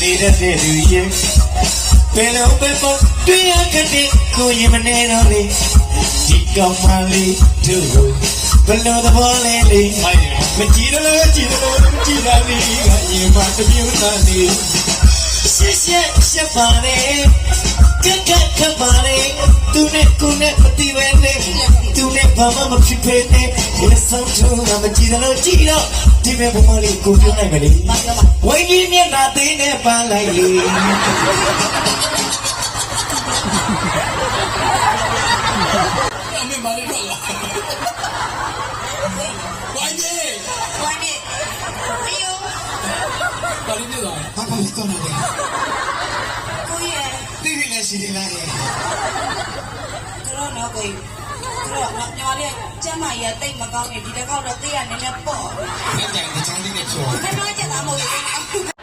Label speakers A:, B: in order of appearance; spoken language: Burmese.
A: နေတဲ့သူရဲ့ဘယ်လိုပဲပေါ့တွေ့ရခဲ့တဲ့ကိုရင်မနေတော့လေဒီကောင်မလေးတို့ဘယ်လိုသဘောလဲလေမကြည့်တော့မကြည့်တာလေးကရင်မတပြူသားလေးရှက်ပါလေခက်ပါလေသူနဲ့ကိုနဲ့မတည်ပဲလေသူနဲ့ဘာမှမဖြစ်ပဲလေဒီဆောင်ထုံးမကြည့်တော့ဒီမဲ့ဘမလေးကိုပြောနိုင်မလေဝိုင်းကြီးမျက်နှာသေးနဲ့ပန်းလိုက်လေ
B: အမေမလေးတော့လားဝိုင်းကြီး
C: အယော
B: ဘာလို့လဲ
A: ဘာလို့ကောင်းနေလဲ
C: ကိုရဲ့
A: တိတိလည်းရှိနေလားလေ
C: ကတော့တော့ကိုကတော့ညော်လေးကျမကြီးတိတ်မကောင်းနေဒီတစ်ခေါက်တော့တေးရနည်းနည်းပေါ့
A: အဲ့ဒါကချမ်းလေးနဲ့ချော
C: ခဏချက်သားမဟုတ်ဘူး